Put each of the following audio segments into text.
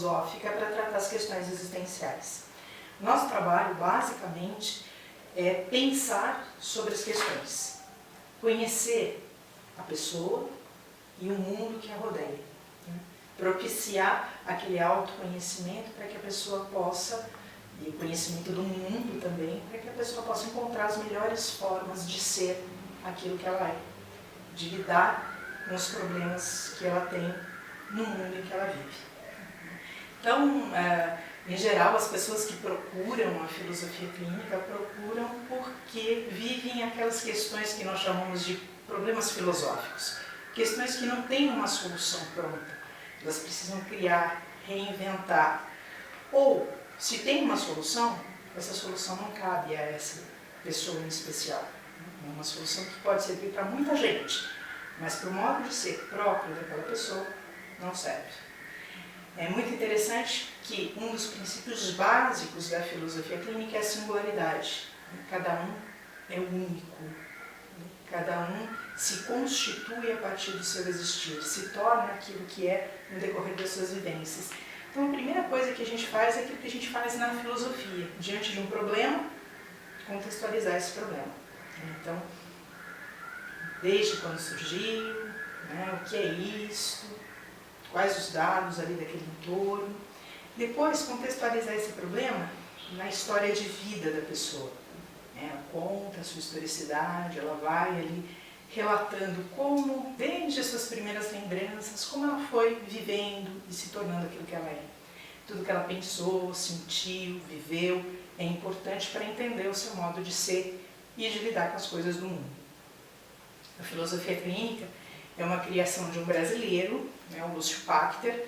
filosófica para tratar as questões existenciais. Nosso trabalho, basicamente, é pensar sobre as questões, conhecer a pessoa e o mundo que a rodeia, né? Propiciar aquele autoconhecimento para que a pessoa possa, e o conhecimento do mundo também, para que a pessoa possa encontrar as melhores formas de ser aquilo que ela é, de lidar com os problemas que ela tem no mundo em que ela vive. Então, em geral, as pessoas que procuram a filosofia clínica procuram porque vivem aquelas questões que nós chamamos de problemas filosóficos, questões que não têm uma solução pronta, elas precisam criar, reinventar, ou se tem uma solução, essa solução não cabe a essa pessoa em especial. É uma solução que pode servir para muita gente, mas para o modo de ser próprio daquela pessoa, não serve. É muito interessante que um dos princípios básicos da filosofia clínica é a singularidade. Cada um é único, cada um se constitui a partir do seu existir, se torna aquilo que é no decorrer das suas vivências. Então, a primeira coisa que a gente faz é aquilo que a gente faz na filosofia. Diante de um problema, contextualizar esse problema. Então, desde quando surgiu, né, o que é isso, quais os dados ali daquele entorno. Depois, contextualizar esse problema na história de vida da pessoa. Ela conta a sua historicidade, ela vai ali relatando como, desde as suas primeiras lembranças, como ela foi vivendo e se tornando aquilo que ela é. Tudo que ela pensou, sentiu, viveu, é importante para entender o seu modo de ser e de lidar com as coisas do mundo. A filosofia clínica é uma criação de um brasileiro, né, o Lúcio Pachter,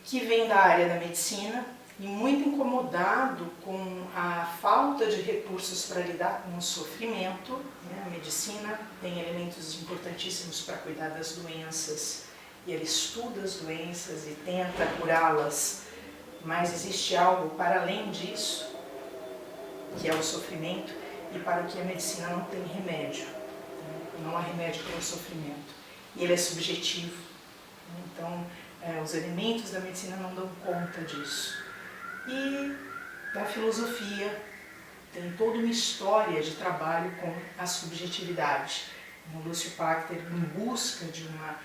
que vem da área da medicina e muito incomodado com a falta de recursos para lidar com o sofrimento. Né? A medicina tem elementos importantíssimos para cuidar das doenças, e ele estuda as doenças e tenta curá-las, mas existe algo para além disso, que é o sofrimento, e para o que a medicina não tem remédio. Não há remédio para o sofrimento. E ele é subjetivo. Então, os elementos da medicina não dão conta disso. E a filosofia tem toda uma história de trabalho com a subjetividade. O Lúcio Pachter, em busca de uma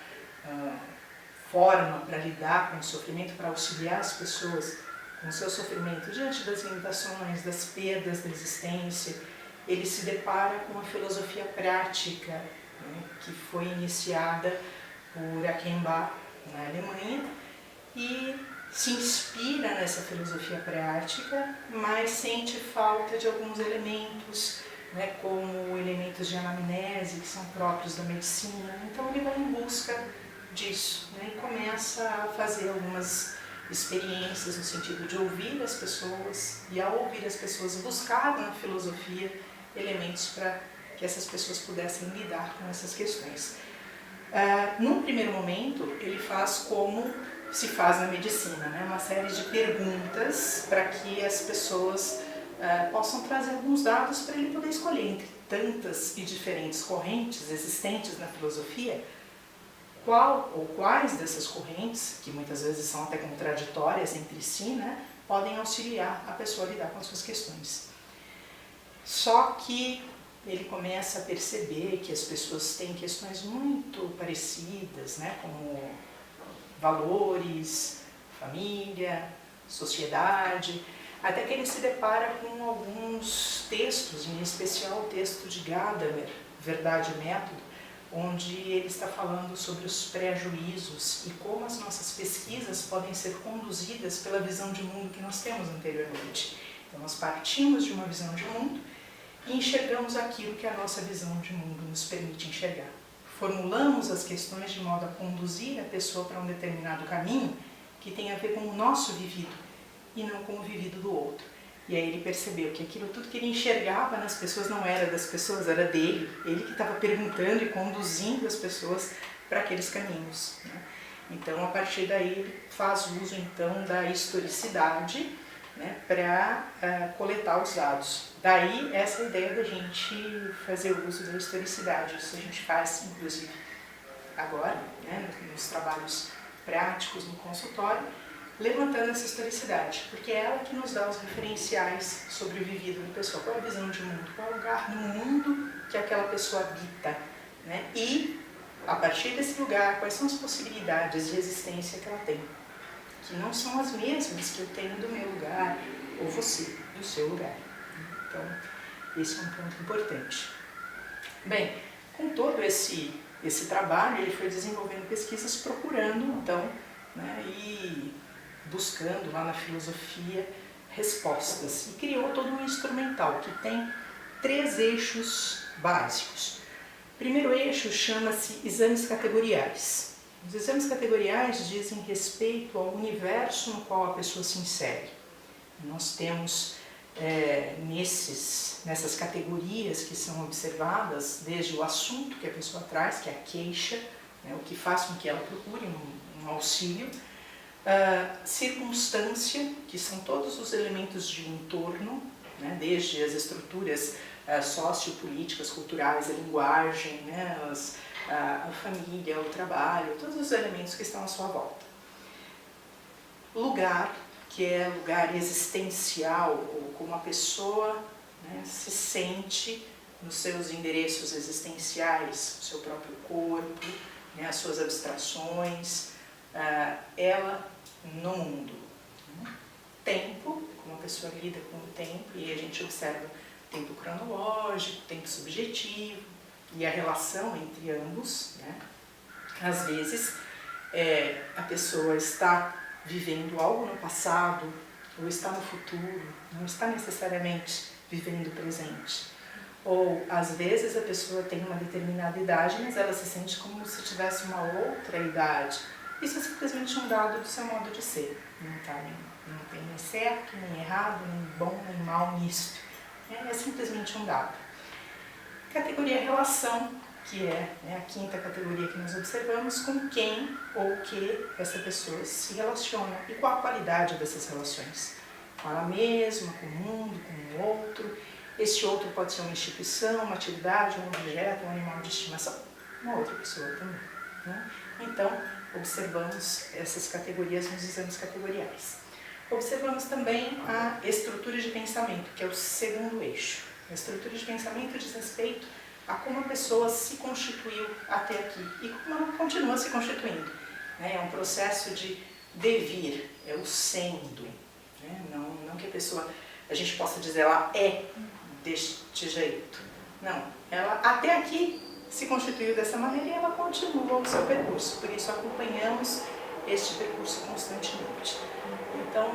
forma para lidar com o sofrimento, para auxiliar as pessoas com o seu sofrimento diante das limitações, das perdas da existência, ele se depara com a filosofia prática, né, que foi iniciada por Achenbach na Alemanha, e se inspira nessa filosofia prática, mas sente falta de alguns elementos, né, como elementos de anamnese que são próprios da medicina. Então ele vai em busca disso, né, e começa a fazer algumas experiências no sentido de ouvir as pessoas, e ao ouvir as pessoas buscar na filosofia elementos para que essas pessoas pudessem lidar com essas questões. Num primeiro momento, ele faz como se faz na medicina, né? Uma série de perguntas para que as pessoas possam trazer alguns dados para ele poder escolher entre tantas e diferentes correntes existentes na filosofia, qual ou quais dessas correntes, que muitas vezes são até contraditórias entre si, né, podem auxiliar a pessoa a lidar com as suas questões. Só que ele começa a perceber que as pessoas têm questões muito parecidas, né, como valores, família, sociedade, até que ele se depara com alguns textos, em especial o texto de Gadamer, Verdade e Método, onde ele está falando sobre os pré-juízos e como as nossas pesquisas podem ser conduzidas pela visão de mundo que nós temos anteriormente. Então nós partimos de uma visão de mundo e enxergamos aquilo que a nossa visão de mundo nos permite enxergar. Formulamos as questões de modo a conduzir a pessoa para um determinado caminho que tem a ver com o nosso vivido e não com o vivido do outro. E aí ele percebeu que aquilo tudo que ele enxergava nas pessoas não era das pessoas, era dele. Ele que estava perguntando e conduzindo as pessoas para aqueles caminhos, né? Então, a partir daí, ele faz uso então da historicidade, né, para coletar os dados. Daí, essa ideia da gente fazer uso da historicidade. Isso a gente faz, inclusive, agora, né, nos trabalhos práticos no consultório, levantando essa historicidade, porque é ela que nos dá os referenciais sobre o vivido da pessoa, qual é a visão de mundo, qual é o lugar no mundo que aquela pessoa habita, né? E, a partir desse lugar, quais são as possibilidades de existência que ela tem, que não são as mesmas que eu tenho do meu lugar, ou você, do seu lugar. Então, esse é um ponto importante. Bem, com todo esse trabalho, ele foi desenvolvendo pesquisas procurando, então, né, e buscando lá na filosofia respostas. E criou todo um instrumental que tem 3 eixos básicos. O primeiro eixo chama-se exames categoriais. Os exames categoriais dizem respeito ao universo no qual a pessoa se insere. Nós temos nessas categorias que são observadas, desde o assunto que a pessoa traz, que é a queixa, né, o que faz com que ela procure um auxílio, circunstância, que são todos os elementos de entorno, né, desde as estruturas sociopolíticas, culturais, a linguagem, né, a família, o trabalho, todos os elementos que estão à sua volta. Lugar, que é lugar existencial, ou como a pessoa, né, se sente nos seus endereços existenciais, o seu próprio corpo, né, as suas abstrações, ela no mundo. Tempo, como a pessoa lida com o tempo, e a gente observa tempo cronológico, tempo subjetivo, e a relação entre ambos, né? Às vezes, a pessoa está vivendo algo no passado, ou está no futuro, não está necessariamente vivendo o presente. Ou, às vezes, a pessoa tem uma determinada idade, mas ela se sente como se tivesse uma outra idade. Isso é simplesmente um dado do seu modo de ser. Não tem nem certo, nem errado, nem bom, nem mal nisso. É simplesmente um dado. Categoria relação, que é, né, a 5ª categoria que nós observamos, com quem ou que essa pessoa se relaciona e qual a qualidade dessas relações. Com ela mesma, com o mundo, com o outro. Esse outro pode ser uma instituição, uma atividade, um objeto, um animal de estimação, uma outra pessoa também, né? Então, observamos essas categorias nos exames categoriais. Observamos também a estrutura de pensamento, que é o segundo eixo. A estrutura de pensamento diz respeito a como a pessoa se constituiu até aqui e como ela continua se constituindo. É um processo de devir, é o sendo. Né? Não que a gente possa dizer ela é deste jeito. Não, ela até aqui se constituiu dessa maneira e ela continua o seu percurso. Por isso acompanhamos este percurso constantemente. Então,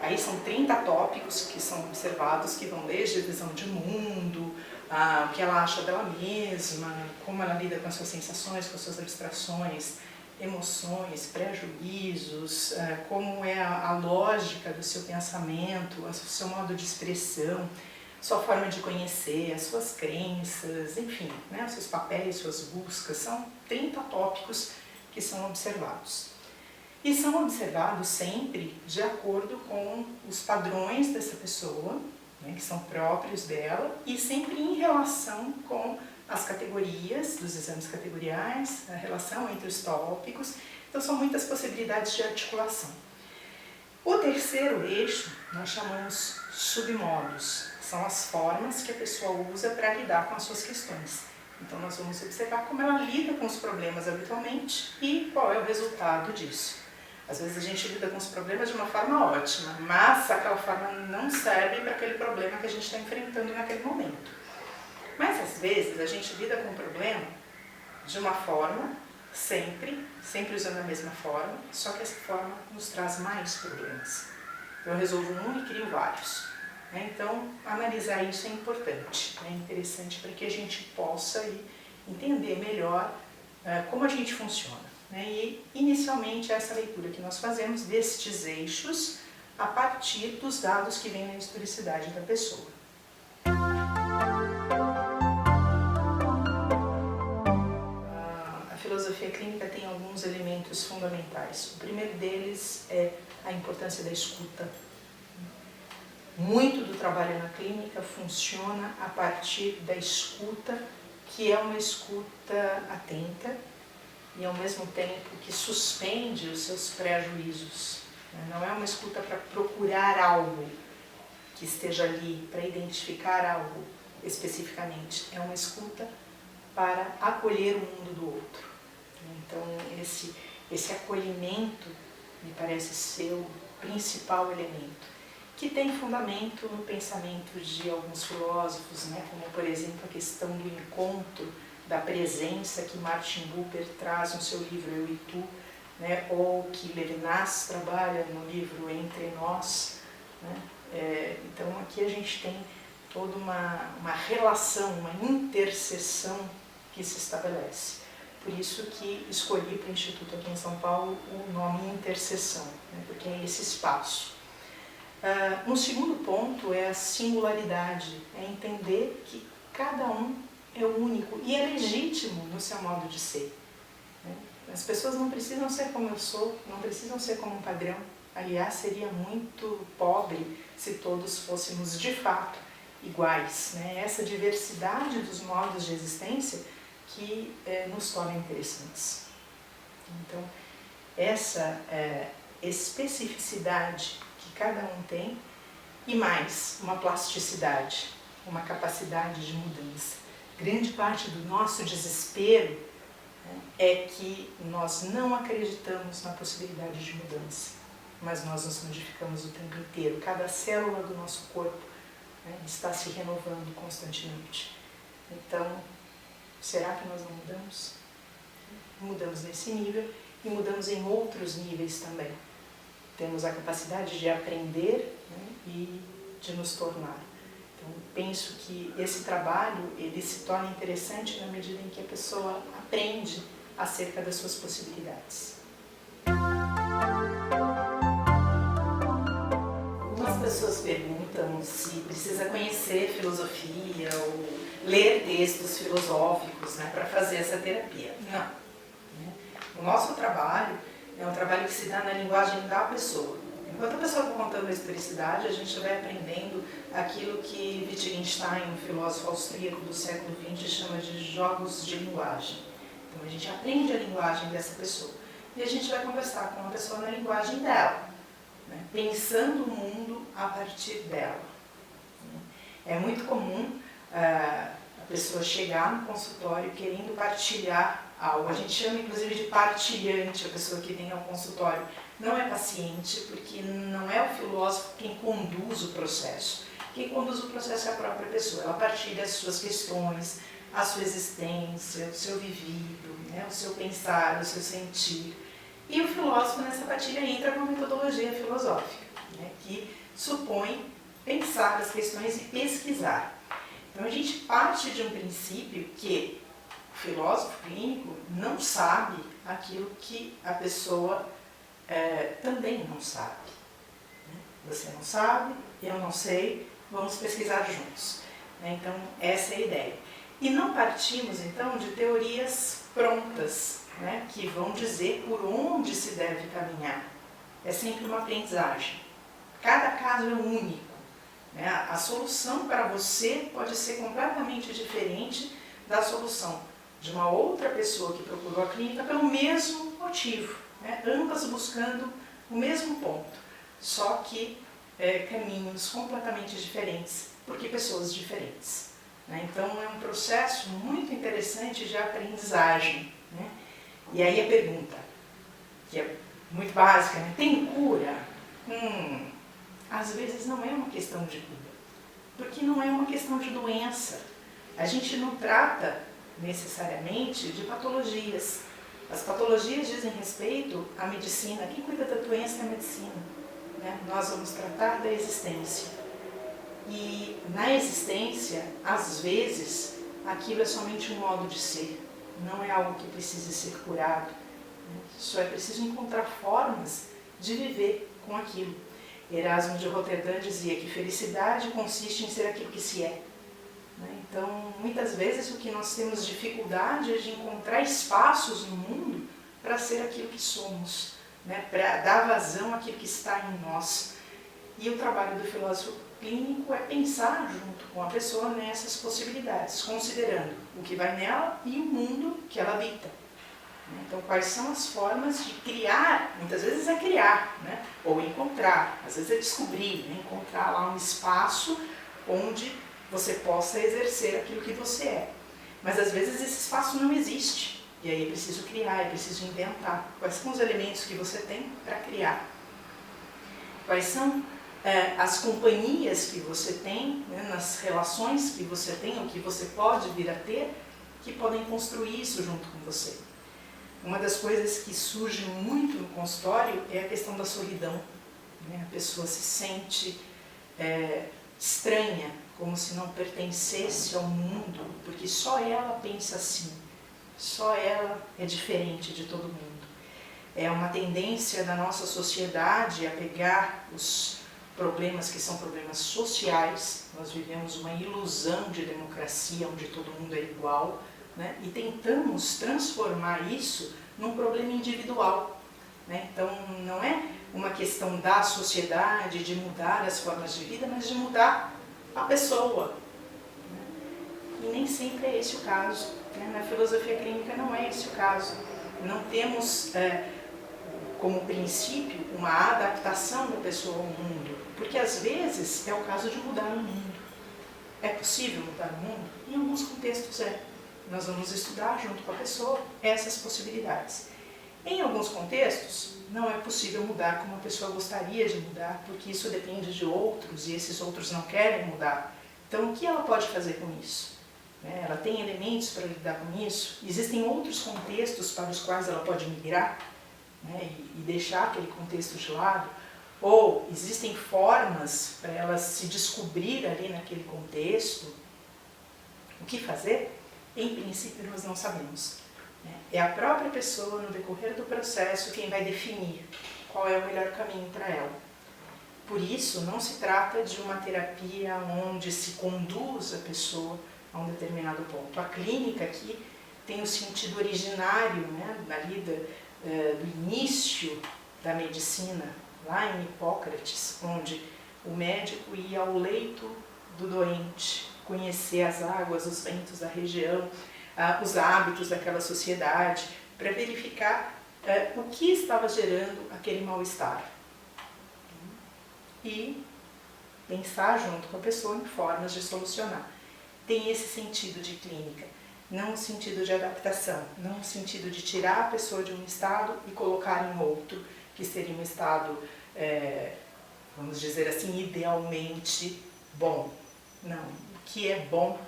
aí são 30 tópicos que são observados, que vão desde a visão de mundo, o que ela acha dela mesma, como ela lida com as suas sensações, com as suas abstrações, emoções, prejuízos, como é a lógica do seu pensamento, o seu modo de expressão, sua forma de conhecer, as suas crenças, enfim, né, os seus papéis, suas buscas. São 30 tópicos que são observados. E são observados sempre de acordo com os padrões dessa pessoa, né, que são próprios dela, e sempre em relação com as categorias dos exames categoriais, a relação entre os tópicos. Então são muitas possibilidades de articulação. O terceiro eixo nós chamamos submodos, são as formas que a pessoa usa para lidar com as suas questões. Então nós vamos observar como ela lida com os problemas habitualmente e qual é o resultado disso. Às vezes a gente lida com os problemas de uma forma ótima, mas aquela forma não serve para aquele problema que a gente está enfrentando naquele momento. Mas às vezes a gente lida com o problema de uma forma, sempre usando a mesma forma, só que essa forma nos traz mais problemas. Eu resolvo um e crio vários. Então, analisar isso é importante, é interessante para que a gente possa entender melhor como a gente funciona. E, inicialmente, essa leitura que nós fazemos destes eixos a partir dos dados que vêm na historicidade da pessoa. A filosofia clínica tem alguns elementos fundamentais. O primeiro deles é a importância da escuta. Muito do trabalho na clínica funciona a partir da escuta, que é uma escuta atenta, e ao mesmo tempo que suspende os seus prejuízos. Não é uma escuta para procurar algo que esteja ali, para identificar algo especificamente. É uma escuta para acolher o mundo do outro. Então, esse acolhimento me parece ser o principal elemento, que tem fundamento no pensamento de alguns filósofos, né, como, por exemplo, a questão do encontro, da presença que Martin Buber traz no seu livro Eu e Tu, né, ou que Levinas trabalha no livro Entre Nós. Né? Então, aqui a gente tem toda uma relação, uma interseção que se estabelece. Por isso que escolhi para o Instituto aqui em São Paulo o nome interseção, né, porque é esse espaço. Um segundo ponto é a singularidade, é entender que cada um é único e é legítimo no seu modo de ser. Né? As pessoas não precisam ser como eu sou, não precisam ser como um padrão. Aliás, seria muito pobre se todos fôssemos de fato iguais. Né? Essa diversidade dos modos de existência que nos torna interessantes. Então, essa especificidade que cada um tem, e mais, uma plasticidade, uma capacidade de mudança. Grande parte do nosso desespero, né, é que nós não acreditamos na possibilidade de mudança, mas nós nos modificamos o tempo inteiro. Cada célula do nosso corpo, né, está se renovando constantemente. Então, será que nós não mudamos? Mudamos nesse nível e mudamos em outros níveis também. Temos a capacidade de aprender, né, e de nos tornar. Então, penso que esse trabalho ele se torna interessante na medida em que a pessoa aprende acerca das suas possibilidades. Algumas pessoas perguntam se precisa conhecer filosofia ou ler textos filosóficos, né, para fazer essa terapia. Não. O nosso trabalho é um trabalho que se dá na linguagem da pessoa. Enquanto a pessoa está contando a historicidade, a gente vai aprendendo aquilo que Wittgenstein, um filósofo austríaco do século XX, chama de jogos de linguagem. Então a gente aprende a linguagem dessa pessoa e a gente vai conversar com a pessoa na linguagem dela, né, pensando o mundo a partir dela. É muito comum a pessoa chegar no consultório querendo partilhar algo. A gente chama inclusive de partilhante a pessoa que vem ao consultório. Não é paciente, porque não é o filósofo quem conduz o processo. Quem conduz o processo é a própria pessoa. Ela partilha as suas questões, a sua existência, o seu vivido, né, o seu pensar, o seu sentir. E o filósofo nessa partilha entra com a metodologia filosófica, né, que supõe pensar as questões e pesquisar. Então a gente parte de um princípio que o filósofo clínico não sabe aquilo que a pessoa também não sabe. Você não sabe, eu não sei, vamos pesquisar juntos. Então essa é a ideia. E não partimos então de teorias prontas, né, que vão dizer por onde se deve caminhar. É sempre uma aprendizagem. Cada caso é único. Né? A solução para você pode ser completamente diferente da solução de uma outra pessoa que procurou a clínica pelo mesmo motivo, né? Ambas buscando o mesmo ponto, só que caminhos completamente diferentes, porque pessoas diferentes. Né? Então é um processo muito interessante de aprendizagem. Né? E aí a pergunta, que é muito básica, né? Tem cura? Às vezes não é uma questão de cura, porque não é uma questão de doença. A gente não trata necessariamente de patologias. As patologias dizem respeito à medicina. Quem cuida da doença é a medicina. Né? Nós vamos tratar da existência. E na existência, às vezes, aquilo é somente um modo de ser. Não é algo que precise ser curado. Né? Só é preciso encontrar formas de viver com aquilo. Erasmo de Roterdã dizia que felicidade consiste em ser aquilo que se é. Então, muitas vezes o que nós temos dificuldade é de encontrar espaços no mundo para ser aquilo que somos, né? Para dar vazão àquilo que está em nós. E o trabalho do filósofo clínico é pensar junto com a pessoa nessas possibilidades, considerando o que vai nela e o mundo que ela habita. Então, quais são as formas de criar? Muitas vezes é criar, né? Ou encontrar, às vezes é descobrir, né? Encontrar lá um espaço onde você possa exercer aquilo que você é. Mas às vezes esse espaço não existe, e aí é preciso criar, é preciso inventar. Quais são os elementos que você tem para criar? Quais são as companhias que você tem, né? Nas relações que você tem, ou que você pode vir a ter, que podem construir isso junto com você? Uma das coisas que surge muito no consultório é a questão da solidão, né? A pessoa se sente estranha, como se não pertencesse ao mundo, porque só ela pensa assim, só ela é diferente de todo mundo. É uma tendência da nossa sociedade a pegar os problemas que são problemas sociais. Nós vivemos uma ilusão de democracia, onde todo mundo é igual, né? E tentamos transformar isso num problema individual, né? Então, não é uma questão da sociedade, de mudar as formas de vida, mas de mudar a pessoa, né? E nem sempre é esse o caso, né? Na filosofia clínica não é esse o caso. Não temos como princípio uma adaptação da pessoa ao mundo, porque às vezes é o caso de mudar o mundo. É possível mudar o mundo? Em alguns contextos é. Nós vamos estudar junto com a pessoa essas possibilidades. Em alguns contextos, não é possível mudar como a pessoa gostaria de mudar, porque isso depende de outros e esses outros não querem mudar. Então, o que ela pode fazer com isso? Ela tem elementos para lidar com isso? Existem outros contextos para os quais ela pode migrar, né, e deixar aquele contexto de lado? Ou existem formas para ela se descobrir ali naquele contexto? O que fazer? Em princípio, nós não sabemos. É a própria pessoa, no decorrer do processo, quem vai definir qual é o melhor caminho para ela. Por isso, não se trata de uma terapia onde se conduz a pessoa a um determinado ponto. A clínica aqui tem o sentido originário, né, ali do início da medicina, lá em Hipócrates, onde o médico ia ao leito do doente, conhecer as águas, os ventos da região, os hábitos daquela sociedade, para verificar o que estava gerando aquele mal-estar. E pensar junto com a pessoa em formas de solucionar. Tem esse sentido de clínica, não o sentido de adaptação, não o sentido de tirar a pessoa de um estado e colocar em outro, que seria um estado, vamos dizer assim, idealmente bom. Não, o que é bom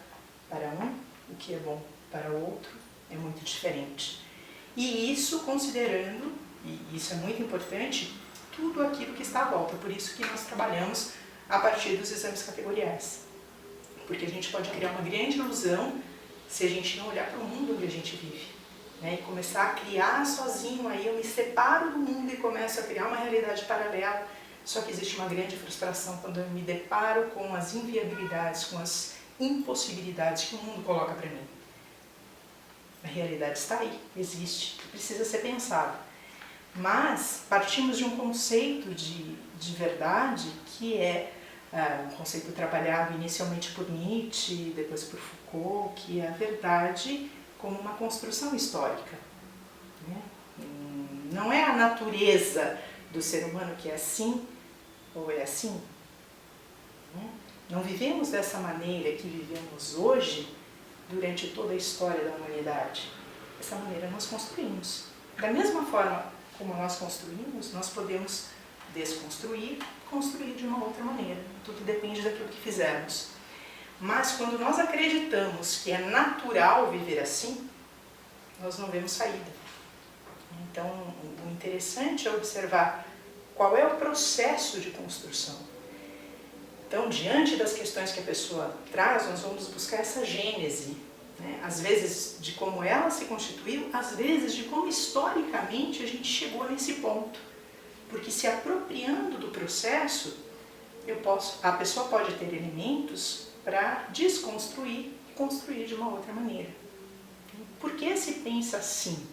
para um, o que é bom para o outro é muito diferente. E isso considerando, e isso é muito importante, tudo aquilo que está à volta. Por isso que nós trabalhamos a partir dos exames categoriais. Porque a gente pode criar uma grande ilusão se a gente não olhar para o mundo onde a gente vive, né? E começar a criar sozinho, aí eu me separo do mundo e começo a criar uma realidade paralela. Só que existe uma grande frustração quando eu me deparo com as inviabilidades, com as impossibilidades que o mundo coloca para mim. A realidade está aí, existe, precisa ser pensada. Mas partimos de um conceito de verdade que é um conceito trabalhado inicialmente por Nietzsche, depois por Foucault, que é a verdade como uma construção histórica, né? Não é a natureza do ser humano que é assim ou é assim, né? Não vivemos dessa maneira que vivemos hoje durante toda a história da humanidade. Dessa maneira nós construímos. Da mesma forma como nós construímos, nós podemos desconstruir, construir de uma outra maneira. Tudo depende daquilo que fizermos. Mas quando nós acreditamos que é natural viver assim, nós não vemos saída. Então, o interessante é observar qual é o processo de construção. Então, diante das questões que a pessoa traz, nós vamos buscar essa gênese, né? Às vezes de como ela se constituiu, às vezes de como historicamente a gente chegou nesse ponto. Porque se apropriando do processo, a pessoa pode ter elementos para desconstruir e construir de uma outra maneira. Por que se pensa assim?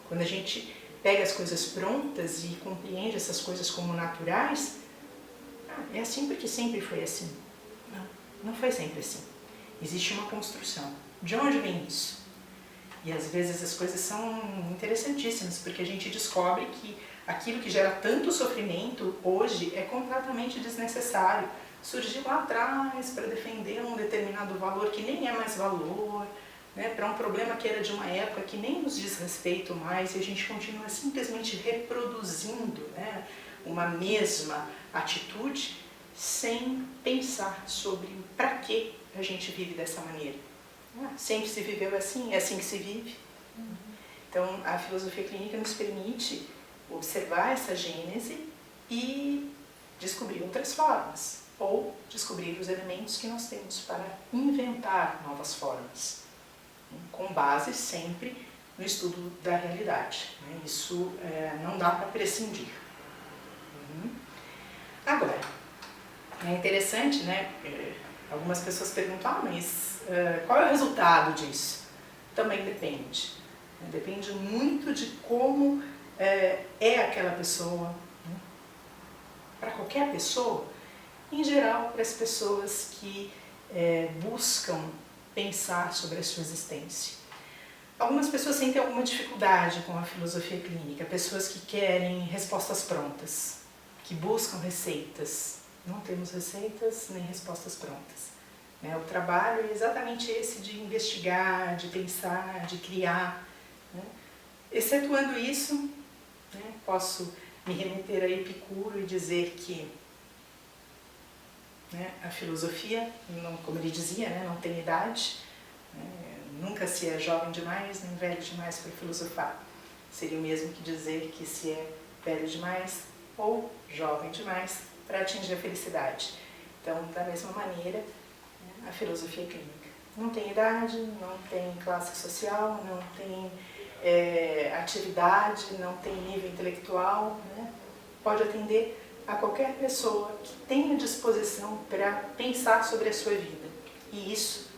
Quando a gente pega as coisas prontas e compreende essas coisas como naturais, é assim porque sempre foi assim. Não foi sempre assim. Existe uma construção. De onde vem isso? E às vezes as coisas são interessantíssimas, porque a gente descobre que aquilo que gera tanto sofrimento hoje é completamente desnecessário. Surgiu lá atrás para defender um determinado valor que nem é mais valor, né, para um problema que era de uma época que nem nos diz respeito mais, e a gente continua simplesmente reproduzindo, né, uma mesma atitude sem pensar sobre para que a gente vive dessa maneira. Sempre se viveu assim, é assim que se vive. Então, a filosofia clínica nos permite observar essa gênese e descobrir outras formas, ou descobrir os elementos que nós temos para inventar novas formas, com base sempre no estudo da realidade. Isso não dá para prescindir. Agora, é interessante, né? Algumas pessoas perguntam, mas qual é o resultado disso? Também depende. Depende muito de como é aquela pessoa. Para qualquer pessoa, em geral, para as pessoas que buscam pensar sobre a sua existência. Algumas pessoas sentem alguma dificuldade com a filosofia clínica, pessoas que querem respostas prontas, que buscam receitas. Não temos receitas nem respostas prontas. O trabalho é exatamente esse de investigar, de pensar, de criar. Excetuando isso, posso me remeter a Epicuro e dizer que a filosofia, como ele dizia, não tem idade, nunca se é jovem demais nem velho demais para filosofar. Seria o mesmo que dizer que se é velho demais ou jovem demais para atingir a felicidade. Então, da mesma maneira, a filosofia clínica não tem idade, não tem classe social, não tem atividade, não tem nível intelectual, pode atender a qualquer pessoa que tenha disposição para pensar sobre a sua vida. E isso,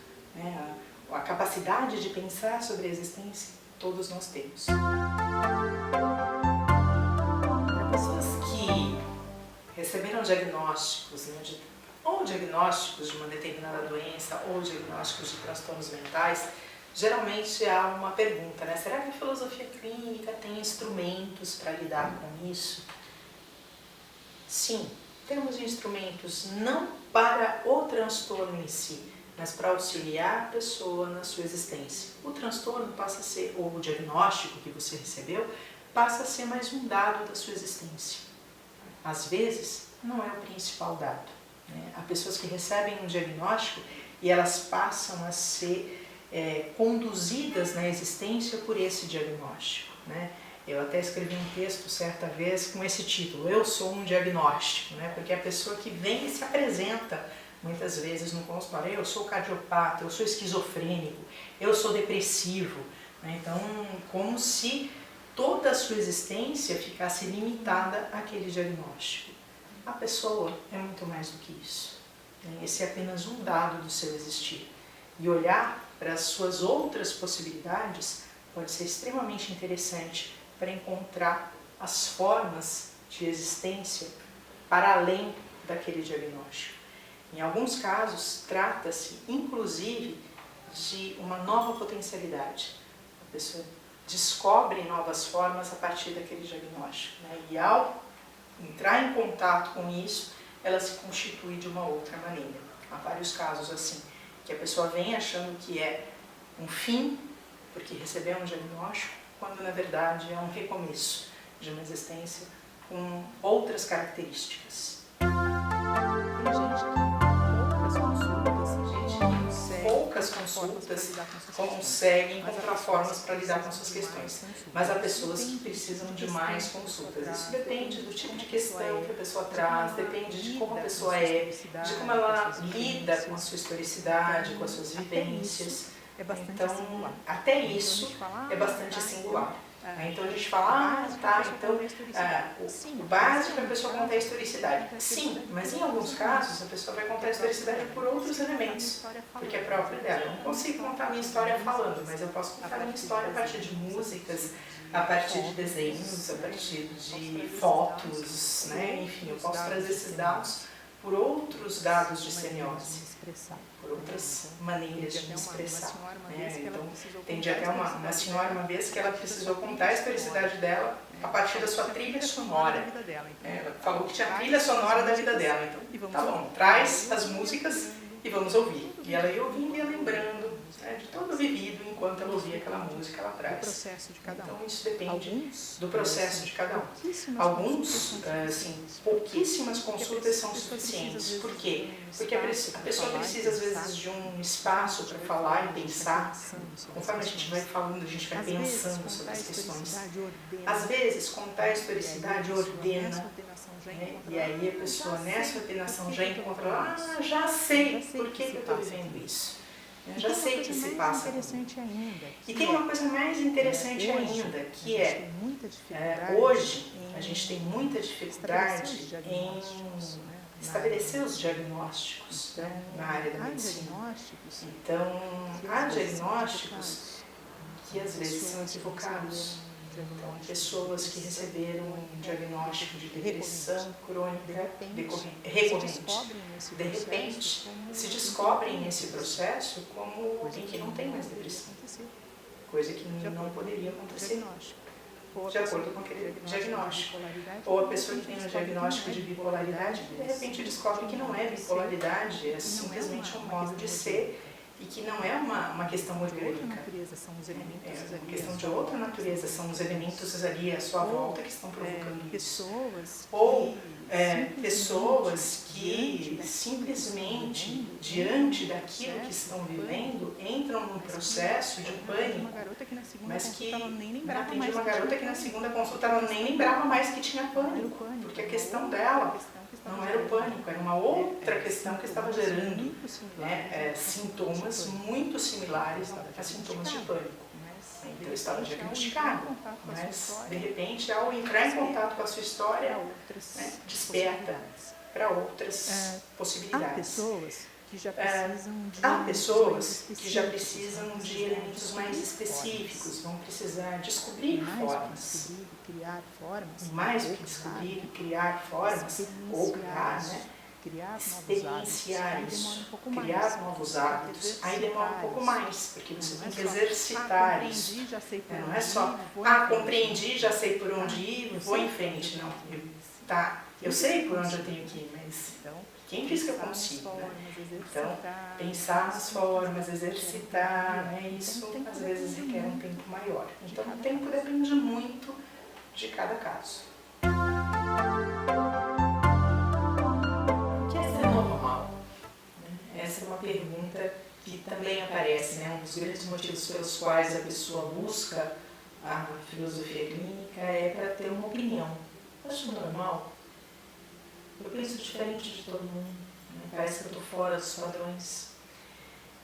a capacidade de pensar sobre a existência, todos nós temos. Para pessoas que receberam diagnósticos, ou diagnósticos de uma determinada doença, ou diagnósticos de transtornos mentais, geralmente há uma pergunta, será que a filosofia clínica tem instrumentos para lidar com isso? Sim, temos instrumentos não para o transtorno em si, mas para auxiliar a pessoa na sua existência. O transtorno passa a ser, ou o diagnóstico que você recebeu, passa a ser mais um dado da sua existência. Às vezes, não é o principal dado. Há pessoas que recebem um diagnóstico e elas passam a ser conduzidas na existência por esse diagnóstico. Eu até escrevi um texto certa vez com esse título, Eu Sou um Diagnóstico, porque a pessoa que vem e se apresenta muitas vezes no consultório, eu sou cardiopata, eu sou esquizofrênico, eu sou depressivo. Então, como se toda a sua existência ficasse limitada àquele diagnóstico. A pessoa é muito mais do que isso. Esse é apenas um dado do seu existir. E olhar para as suas outras possibilidades pode ser extremamente interessante para encontrar as formas de existência para além daquele diagnóstico. Em alguns casos, trata-se, inclusive, de uma nova potencialidade. A pessoa descobre novas formas a partir daquele diagnóstico. E ao entrar em contato com isso, ela se constitui de uma outra maneira. Há vários casos assim, que a pessoa vem achando que é um fim, porque recebeu um diagnóstico, quando na verdade é um recomeço de uma existência com outras características. Tem gente que poucas consultas conseguem encontrar formas para lidar com suas questões, mas há pessoas que precisam de mais consultas. Isso depende do tipo de questão que a pessoa traz, depende de como a pessoa é, de como ela lida com a sua historicidade, com as suas vivências. Então, até isso é bastante singular. Então a gente fala, o básico é a pessoa contar a historicidade. Sim, mas em alguns casos a pessoa vai contar a historicidade por outros elementos, porque é próprio dela. Eu não consigo contar a minha história falando, mas eu posso contar a minha história a partir de músicas, a partir de desenhos, a partir de fotos, enfim, eu posso trazer esses dados por outros dados de semiose, por outras maneiras de me expressar. Então, tem até uma senhora uma vez que ela precisou contar a historicidade dela a partir da sua trilha sonora. Ela falou que tinha a trilha sonora da vida dela. Então, tá bom, traz as músicas e vamos ouvir. E ela ia ouvindo e ia lembrando de todo o vivido enquanto ela ouvia aquela música lá atrás. Então, isso depende do processo de cada um. Alguns, pouquíssimas consultas são suficientes. Por quê? Porque a pessoa precisa, às vezes, de um espaço para falar e pensar. Conforme a gente vai falando, a gente vai pensando sobre as questões. Às vezes, contar a historicidade ordena. E aí a pessoa, nessa ordenação, já encontra, já sei por que eu estou vivendo isso. Eu já sei que se passa. E tem uma coisa mais interessante ainda, que hoje a gente tem muita dificuldade em estabelecer os diagnósticos na área da medicina. Então, há diagnósticos que às vezes são equivocados. Então, pessoas que receberam um diagnóstico de depressão crônica recorrente, de repente, se descobrem nesse processo como alguém que não tem mais depressão, coisa que não poderia acontecer, de acordo com aquele diagnóstico. Ou a pessoa que tem um diagnóstico de bipolaridade, de repente descobre que não é bipolaridade, é simplesmente um modo de ser, e que não é uma questão orgânica, é uma questão de outra natureza, são os elementos ali à sua volta que estão provocando isso. Ou pessoas que simplesmente, diante daquilo que estão vivendo, entram num processo de pânico, mas que atendi uma garota que na segunda consulta ela nem lembrava mais que tinha pânico, porque a questão dela não era o pânico, era uma outra questão que estava gerando sintomas muito similares a sintomas de pânico. Então eu estava diagnosticado, mas de repente ao entrar em contato com a sua história, desperta para outras possibilidades. Há pessoas que já precisam de elementos mais específicos, vão precisar descobrir formas. Mais do que descobrir, criar formas, ou experienciar isso, criar novos hábitos. Aí demora um pouco mais, porque você tem que exercitar isso. Não é só, compreendi, já sei por onde ir, vou em frente. Não, eu sei por onde eu tenho que ir, mas quem diz que eu consigo? Então, pensar nas formas, exercitar, isso às vezes requer um tempo maior. Então, o tempo depende muito de cada caso. O que é ser normal? Essa é uma pergunta que também aparece, um dos grandes motivos pelos quais a pessoa busca a filosofia clínica é para ter uma opinião. Eu acho normal? Eu penso diferente de todo mundo, parece que eu estou fora dos padrões.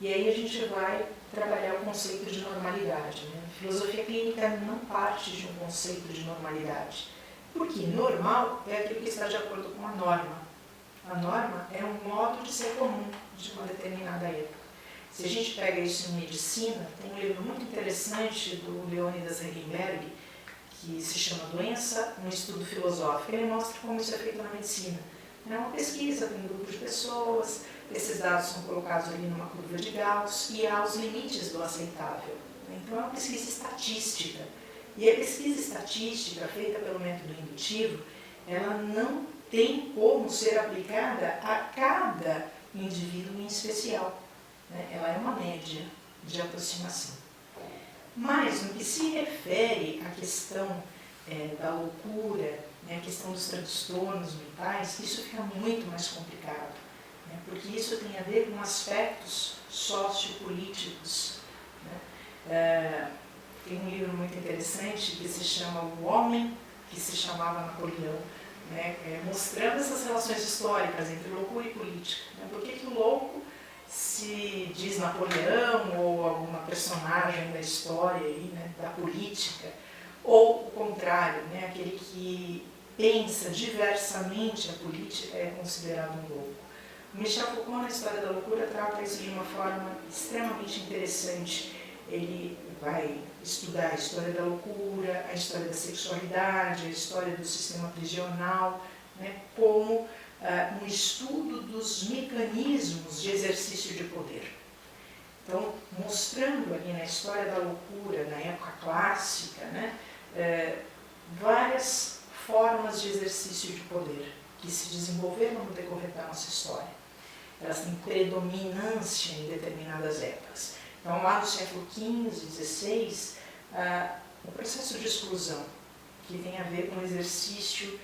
E aí a gente vai trabalhar o conceito de normalidade. A filosofia clínica não parte de um conceito de normalidade, porque normal é aquilo que está de acordo com a norma. A norma é um modo de ser comum de uma determinada época. Se a gente pega isso em medicina, tem um livro muito interessante do Leônidas Hegenberg, que se chama Doença, um estudo filosófico. Ele mostra como isso é feito na medicina. É uma pesquisa com um grupo de pessoas, esses dados são colocados ali numa curva de Gauss e há os limites do aceitável. Então é uma pesquisa estatística. E a pesquisa estatística, feita pelo método indutivo, ela não tem como ser aplicada a cada indivíduo em especial. Ela é uma média de aproximação. Mas, no que se refere à questão da loucura, a questão dos transtornos mentais, isso fica muito mais complicado, porque isso tem a ver com aspectos sociopolíticos. Tem um livro muito interessante que se chama O Homem que se chamava Napoleão, mostrando essas relações históricas entre loucura e política. Por que o louco se diz Napoleão ou alguma personagem da história, da política, ou o contrário, aquele que pensa diversamente a política é considerado um louco. O Michel Foucault, na História da Loucura, trata isso de uma forma extremamente interessante. Ele vai estudar a história da loucura, a história da sexualidade, a história do sistema prisional, como um estudo dos mecanismos de exercício de poder. Então, mostrando ali na história da loucura, na época clássica, né, várias formas de exercício de poder que se desenvolveram no decorrer da nossa história. Elas têm predominância em determinadas épocas. Então, lá no século XV, XVI, o processo de exclusão, que tem a ver com o exercício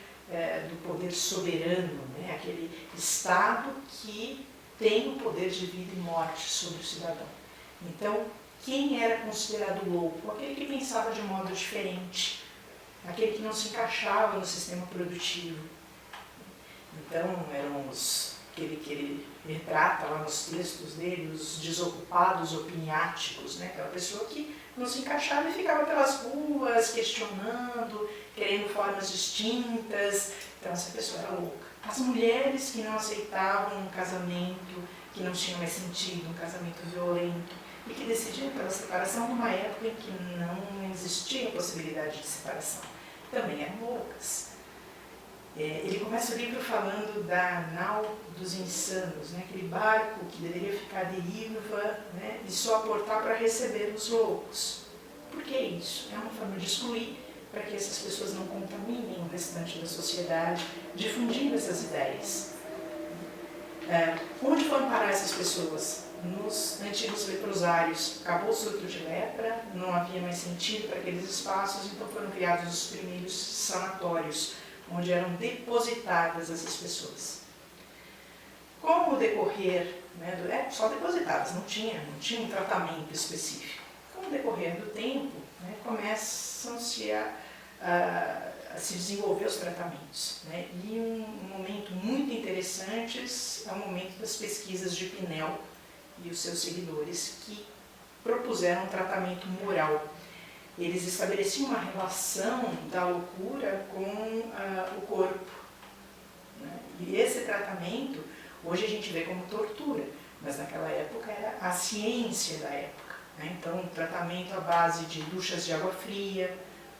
do poder soberano, né, aquele Estado que tem o poder de vida e morte sobre o cidadão. Então, quem era considerado louco? Aquele que pensava de modo diferente, aquele que não se encaixava no sistema produtivo. Então, eram que ele retrata lá nos textos dele, os desocupados opiniáticos, né? Aquela pessoa que não se encaixava e ficava pelas ruas, questionando, querendo formas distintas. Então, essa pessoa era louca. As mulheres que não aceitavam um casamento que não tinha mais sentido, um casamento violento, e que decidiam pela separação numa época em que não existia possibilidade de separação, também eram loucas. Ele começa o livro falando da nau dos insanos, né? Aquele barco que deveria ficar à deriva, né? E só aportar para receber os loucos. Por que isso? É uma forma de excluir, para que essas pessoas não contaminem o restante da sociedade, difundindo essas ideias. Onde foram parar essas pessoas? Nos antigos leprosários. Acabou o surto de lepra, não havia mais sentido para aqueles espaços, então foram criados os primeiros sanatórios, onde eram depositadas essas pessoas. Com o decorrer, né, só depositadas, não tinha um tratamento específico. Com o decorrer do tempo, né, começam-se a se desenvolver os tratamentos, né? E um momento muito interessante é o momento das pesquisas de Pinel e os seus seguidores, que propuseram um tratamento moral. Eles estabeleciam uma relação da loucura com o corpo, né? E esse tratamento, hoje a gente vê como tortura, mas naquela época era a ciência da época, né? Então, um tratamento à base de duchas de água fria,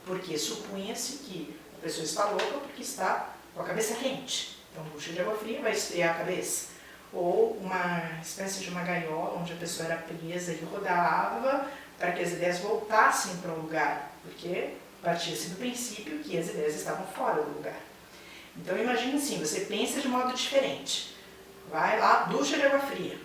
porque supunha-se que a pessoa está louca porque está com a cabeça quente. Então, ducha de água fria vai esfriar a cabeça. Ou uma espécie de uma gaiola onde a pessoa era presa e rodava para que as ideias voltassem para o lugar, porque partia-se do princípio que as ideias estavam fora do lugar. Então, imagine assim, você pensa de modo diferente. Vai lá, ducha de água fria.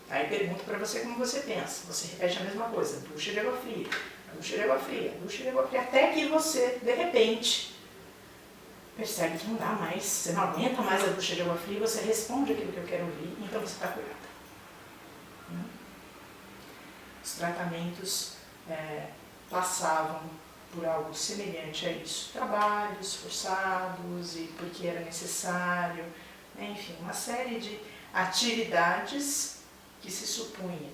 Aí pergunta para você como você pensa. Você repete a mesma coisa, ducha de água fria. Ducha de água fria, ducha de água fria, até que você, de repente, percebe que não dá mais, você não aguenta mais a ducha de água fria, você responde aquilo que eu quero ouvir, então você está curada. Os tratamentos passavam por algo semelhante a isso. Trabalhos forçados e porque era necessário, né? Enfim, uma série de atividades que se supunha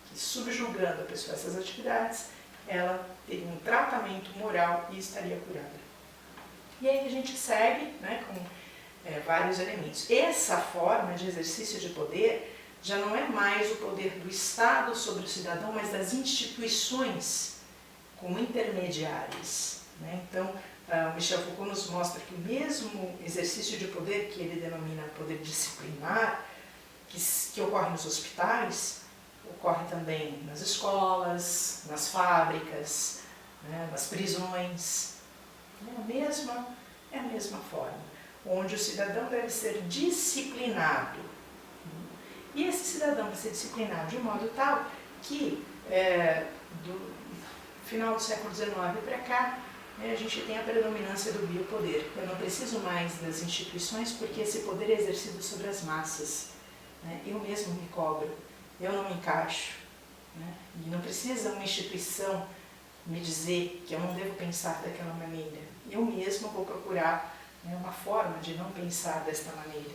que, subjugando a pessoa a essas atividades, ela teria um tratamento moral e estaria curada. E aí a gente segue, né, com vários elementos. Essa forma de exercício de poder já não é mais o poder do Estado sobre o cidadão, mas das instituições como intermediárias, né? Então, Michel Foucault nos mostra que o mesmo exercício de poder que ele denomina poder disciplinar, que ocorre nos hospitais, ocorre também nas escolas, nas fábricas, né, nas prisões. É a mesma forma, onde o cidadão deve ser disciplinado. E esse cidadão vai ser disciplinado de um modo tal que, do final do século XIX para cá, a gente tem a predominância do biopoder. Eu não preciso mais das instituições porque esse poder é exercido sobre as massas, né? Eu mesmo me cobro, eu não me encaixo, né? E não precisa uma instituição me dizer que eu não devo pensar daquela maneira. Eu mesmo vou procurar, né, uma forma de não pensar desta maneira.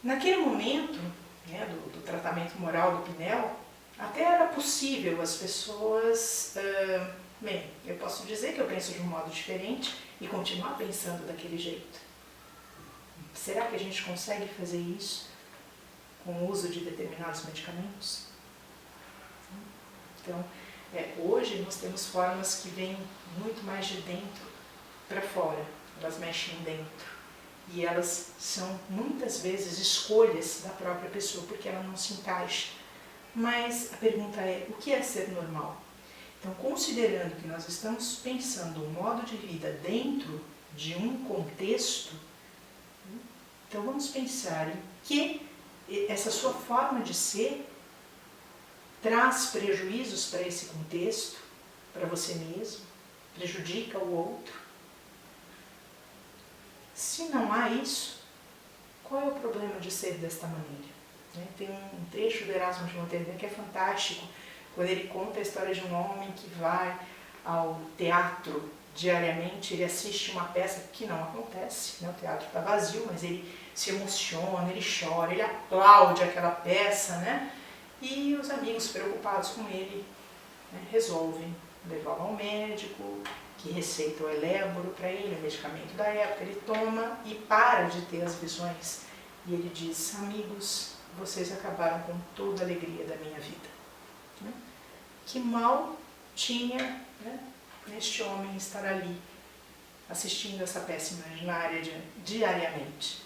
Naquele momento, né, do tratamento moral do Pinel, até era possível as pessoas... bem, eu posso dizer que eu penso de um modo diferente e continuar pensando daquele jeito. Será que a gente consegue fazer isso com o uso de determinados medicamentos? Então, hoje nós temos formas que vêm muito mais de dentro para fora, elas mexem dentro. e elas são muitas vezes escolhas da própria pessoa, porque ela não se encaixa. Mas a pergunta é, o que é ser normal? Então, considerando que nós estamos pensando um modo de vida dentro de um contexto, então vamos pensar em que essa sua forma de ser traz prejuízos para esse contexto, para você mesmo, prejudica o outro. Se não há isso, qual é o problema de ser desta maneira? Tem um trecho do Erasmo de Roterdã que é fantástico, quando ele conta a história de um homem que vai ao teatro diariamente, ele assiste uma peça que não acontece, o teatro está vazio, mas ele se emociona, ele chora, ele aplaude aquela peça, e os amigos preocupados com ele resolvem levá-lo ao médico, que receita o Eléboro para ele, o medicamento da época, ele toma e para de ter as visões. E ele diz, amigos, vocês acabaram com toda a alegria da minha vida. Que mal tinha neste homem estar ali, assistindo essa peça imaginária diariamente.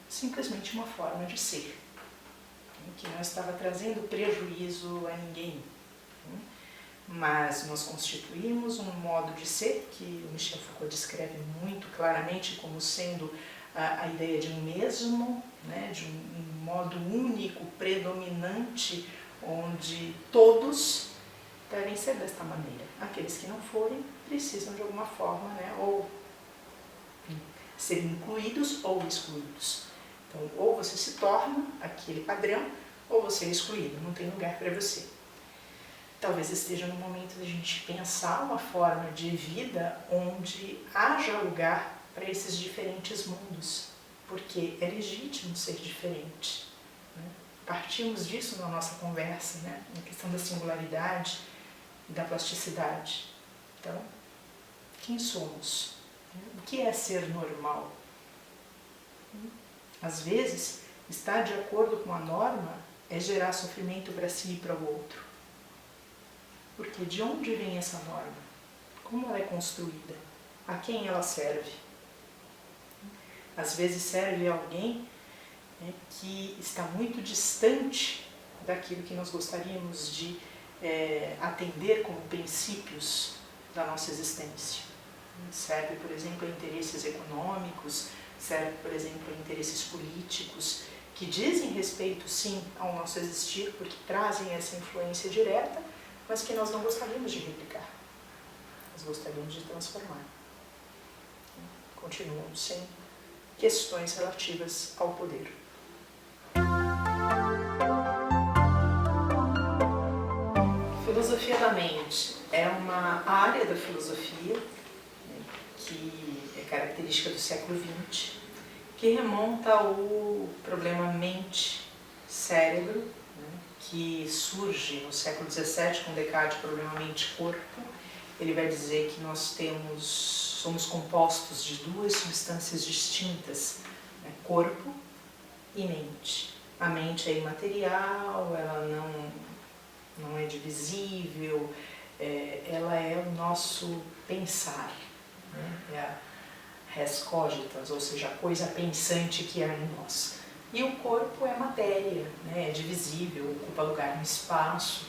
Simplesmente uma forma de ser, que não estava trazendo prejuízo a ninguém. Mas nós constituímos um modo de ser, que o Michel Foucault descreve muito claramente como sendo a ideia de um mesmo, de um modo único, predominante, onde todos devem ser desta maneira. Aqueles que não forem precisam de alguma forma, ou ser incluídos ou excluídos. Então, ou você se torna aquele padrão, ou você é excluído, não tem lugar para você. Talvez esteja no momento de a gente pensar uma forma de vida onde haja lugar para esses diferentes mundos, porque é legítimo ser diferente. Partimos disso na nossa conversa, na questão da singularidade e da plasticidade. Então, quem somos? O que é ser normal? Às vezes, estar de acordo com a norma é gerar sofrimento para si e para o outro. Porque de onde vem essa norma? Como ela é construída? A quem ela serve? Às vezes serve a alguém que está muito distante daquilo que nós gostaríamos de atender como princípios da nossa existência. Serve, por exemplo, a interesses econômicos, serve, por exemplo, a interesses políticos, que dizem respeito, sim, ao nosso existir, porque trazem essa influência direta, mas que nós não gostaríamos de replicar, nós gostaríamos de transformar. Continuam sendo questões relativas ao poder. Filosofia da mente é uma área da filosofia que é característica do século XX, que remonta ao problema mente-cérebro, que surge no século XVII com Descartes, o problema mente-corpo. Ele vai dizer que nós somos compostos de duas substâncias distintas, corpo e mente. A mente é imaterial, ela não é divisível, ela é o nosso pensar, é a res cogitans, ou seja, a coisa pensante que há em nós. E o corpo é matéria, é divisível, ocupa lugar no espaço.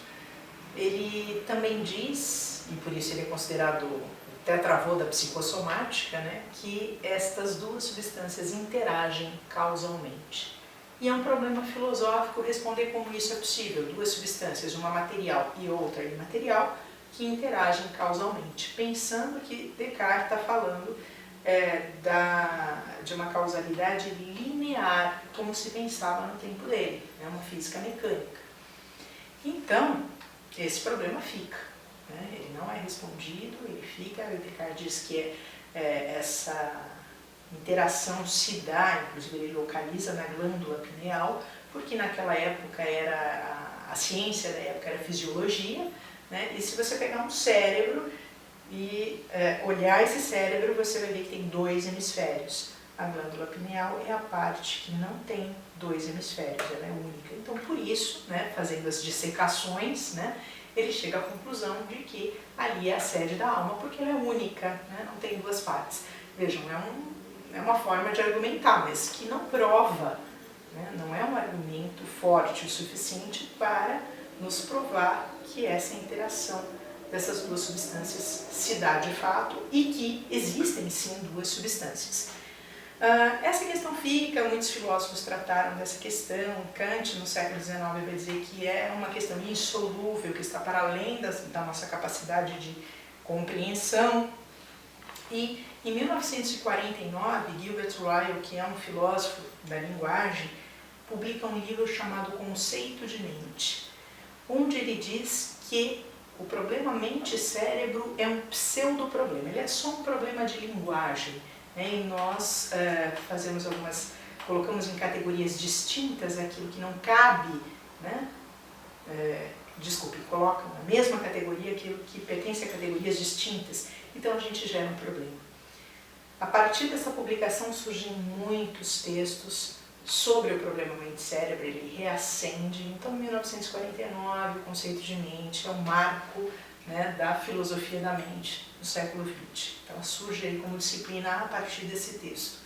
Ele também diz, e por isso ele é considerado o tetravô da psicossomática, que estas duas substâncias interagem causalmente. E é um problema filosófico responder como isso é possível. Duas substâncias, uma material e outra imaterial, que interagem causalmente. Pensando que Descartes está falando de uma causalidade linear, como se pensava no tempo dele, uma física mecânica. Então, esse problema fica, ele não é respondido, ele fica. Descartes diz que essa interação se dá, inclusive ele localiza na glândula pineal, porque naquela época a ciência da época era fisiologia, e se você pegar um cérebro e olhar esse cérebro, você vai ver que tem dois hemisférios. A glândula pineal é a parte que não tem dois hemisférios, ela é única. Então, por isso, fazendo as dissecações, ele chega à conclusão de que ali é a sede da alma, porque ela é única, não tem duas partes. Vejam, é uma forma de argumentar, mas que não prova, né? Não é um argumento forte o suficiente para nos provar que essa interação dessas duas substâncias se dá de fato e que existem sim duas substâncias. Essa questão fica, muitos filósofos trataram dessa questão. Kant, no século XIX, vai dizer que é uma questão insolúvel, que está para além da nossa capacidade de compreensão. E em 1949, Gilbert Ryle, que é um filósofo da linguagem, publica um livro chamado Conceito de Mente, onde ele diz que o problema mente-cérebro é um pseudo-problema, ele é só um problema de linguagem, né? E nós colocamos em categorias distintas aquilo que não cabe, né? Colocam na mesma categoria aquilo que pertence a categorias distintas, então a gente gera um problema. A partir dessa publicação surgem muitos textos sobre o problema mente-cérebro, ele reacende. Então, em 1949, o conceito de mente é um marco, né, da filosofia da mente no século XX. Ela surge aí como disciplina a partir desse texto.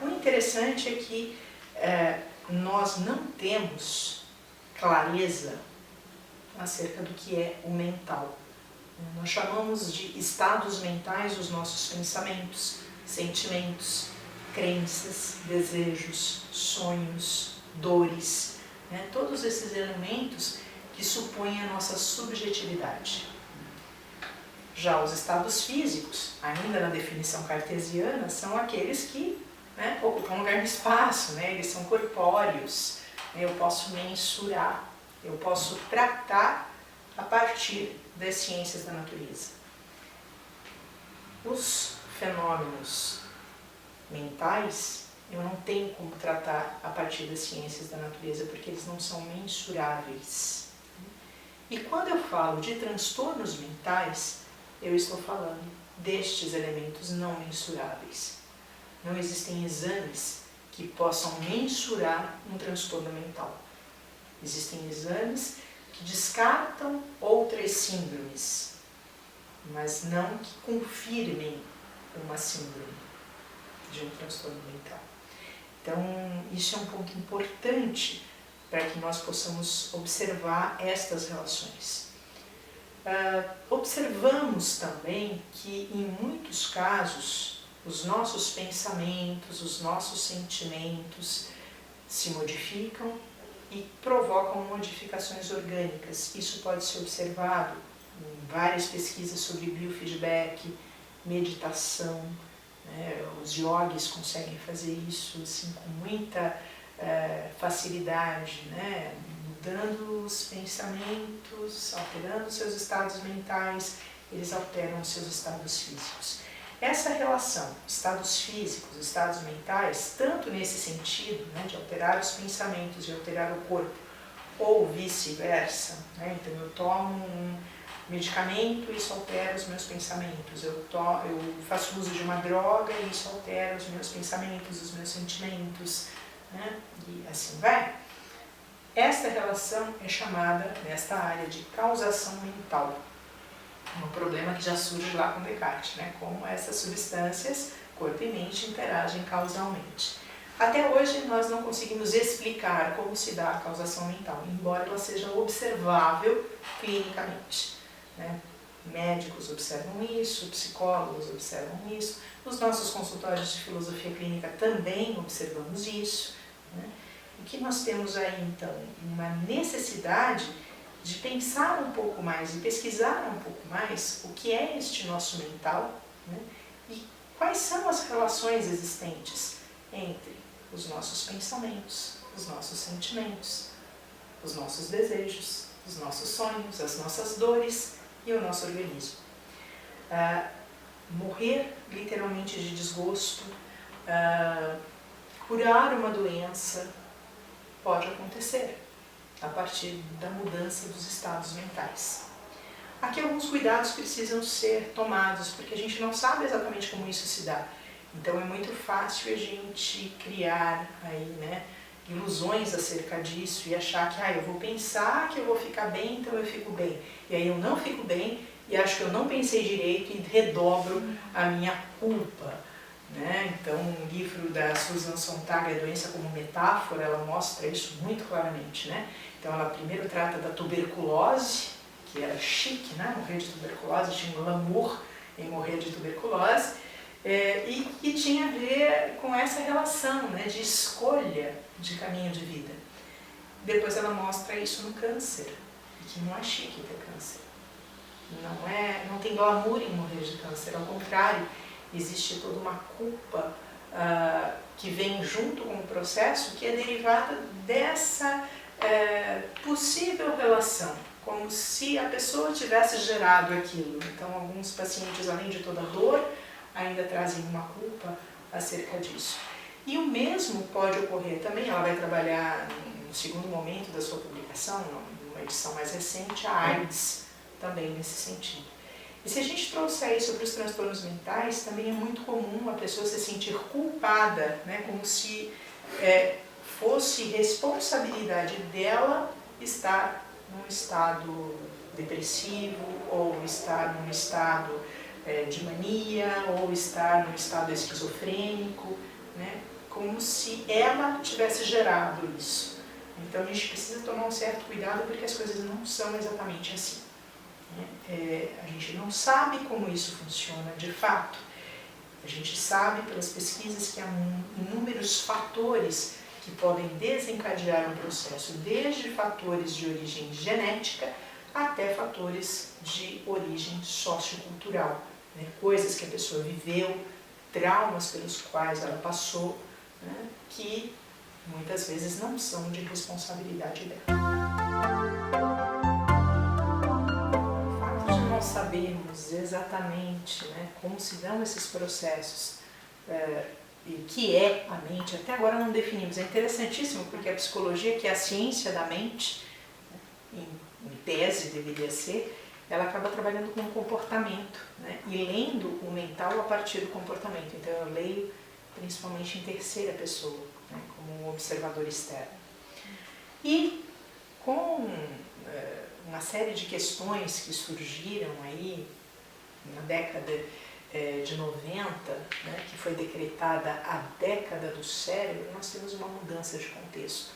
O interessante é que nós não temos clareza acerca do que é o mental. Nós chamamos de estados mentais os nossos pensamentos, sentimentos, crenças, desejos, sonhos, dores, né? Todos esses elementos que supõem a nossa subjetividade. Já os estados físicos, ainda na definição cartesiana, são aqueles que, né, ocupam lugar no espaço, né? Eles são corpóreos, né? Eu posso mensurar, eu posso tratar a partir das ciências da natureza. Os fenômenos mentais, eu não tenho como tratar a partir das ciências da natureza, porque eles não são mensuráveis. E quando eu falo de transtornos mentais, eu estou falando destes elementos não mensuráveis. Não existem exames que possam mensurar um transtorno mental. Existem exames que descartam outras síndromes, mas não que confirmem uma síndrome de um transtorno mental. Então, isso é um ponto importante para que nós possamos observar estas relações. Observamos também que, em muitos casos, os nossos pensamentos, os nossos sentimentos se modificam e provocam modificações orgânicas. Isso pode ser observado em várias pesquisas sobre biofeedback, meditação. Os yogis conseguem fazer isso assim, com muita facilidade, né? Mudando os pensamentos, alterando seus estados mentais, eles alteram os seus estados físicos. Essa relação, estados físicos, estados mentais, tanto nesse sentido, né, de alterar os pensamentos e alterar o corpo, ou vice-versa, né? Então eu tomo um medicamento e isso altera os meus pensamentos, eu faço uso de uma droga e isso altera os meus pensamentos, os meus sentimentos, né? E assim vai. Esta relação é chamada, nesta área, de causação mental. Um problema que já surge lá com Descartes, né? Como essas substâncias, corpo e mente, interagem causalmente. Até hoje nós não conseguimos explicar como se dá a causação mental, embora ela seja observável clinicamente, né? Médicos observam isso, psicólogos observam isso, nos nossos consultórios de filosofia clínica também observamos isso, né? O que nós temos aí então? Uma necessidade de pensar um pouco mais e pesquisar um pouco mais o que é este nosso mental, né? E quais são as relações existentes entre os nossos pensamentos, os nossos sentimentos, os nossos desejos, os nossos sonhos, as nossas dores e o nosso organismo. Morrer literalmente de desgosto, curar uma doença, pode acontecer a partir da mudança dos estados mentais. Aqui alguns cuidados precisam ser tomados, porque a gente não sabe exatamente como isso se dá. Então é muito fácil a gente criar aí, né, ilusões acerca disso e achar que eu vou pensar que eu vou ficar bem, então eu fico bem. E aí eu não fico bem e acho que eu não pensei direito e redobro a minha culpa, né? Então, um livro da Susan Sontag, A Doença como Metáfora, ela mostra isso muito claramente, né? Então, ela primeiro trata da tuberculose, que era chique, né? Morrer de tuberculose, tinha um glamour em morrer de tuberculose, e que tinha a ver com essa relação, né, de escolha de caminho de vida. Depois ela mostra isso no câncer, e que não é chique ter câncer. Não tem glamour em morrer de câncer, ao contrário, existe toda uma culpa que vem junto com o processo, que é derivada dessa possível relação, como se a pessoa tivesse gerado aquilo. Então, alguns pacientes, além de toda a dor, ainda trazem uma culpa acerca disso. E o mesmo pode ocorrer também, ela vai trabalhar no segundo momento da sua publicação, numa edição mais recente, a AIDS, também nesse sentido. E se a gente trouxer aí sobre os transtornos mentais, também é muito comum a pessoa se sentir culpada, né, como se fosse responsabilidade dela estar num estado depressivo, ou estar num estado de mania, ou estar num estado esquizofrênico, né, como se ela tivesse gerado isso. Então a gente precisa tomar um certo cuidado, porque as coisas não são exatamente assim. A gente não sabe como isso funciona de fato. A gente sabe pelas pesquisas que há inúmeros fatores que podem desencadear um processo, desde fatores de origem genética até fatores de origem sociocultural, né? Coisas que a pessoa viveu, traumas pelos quais ela passou, né? Que muitas vezes não são de responsabilidade dela. Não sabemos exatamente, né, como se dão esses processos e o que é a mente, até agora não definimos. É interessantíssimo, porque a psicologia, que é a ciência da mente, em tese deveria ser, ela acaba trabalhando com o comportamento, né, e lendo o mental a partir do comportamento. Então eu leio principalmente em terceira pessoa, né, como um observador externo. E com uma série de questões que surgiram aí na década de 90, né, que foi decretada a década do cérebro, nós temos uma mudança de contexto.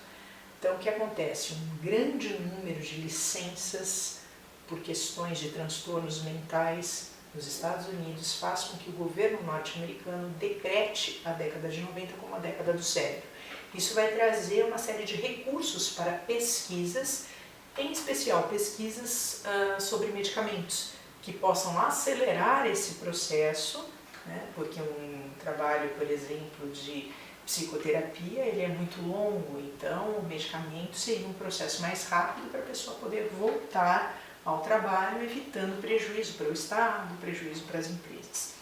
Então, o que acontece? Um grande número de licenças por questões de transtornos mentais nos Estados Unidos faz com que o governo norte-americano decrete a década de 90 como a década do cérebro. Isso vai trazer uma série de recursos para pesquisas, em especial pesquisas sobre medicamentos, que possam acelerar esse processo, né? Porque um trabalho, por exemplo, de psicoterapia, ele é muito longo, então o medicamento seria um processo mais rápido para a pessoa poder voltar ao trabalho, evitando prejuízo para o Estado, prejuízo para as empresas.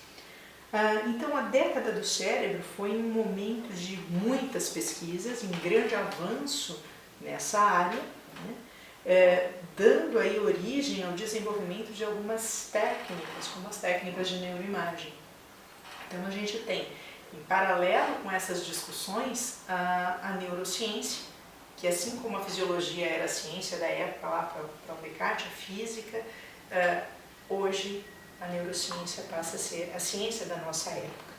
Então, a década do cérebro foi um momento de muitas pesquisas, um grande avanço nessa área, né? Dando aí origem ao desenvolvimento de algumas técnicas, como as técnicas de neuroimagem. Então, a gente tem, em paralelo com essas discussões, a neurociência, que assim como a fisiologia era a ciência da época lá para o Descartes, a física, hoje a neurociência passa a ser a ciência da nossa época.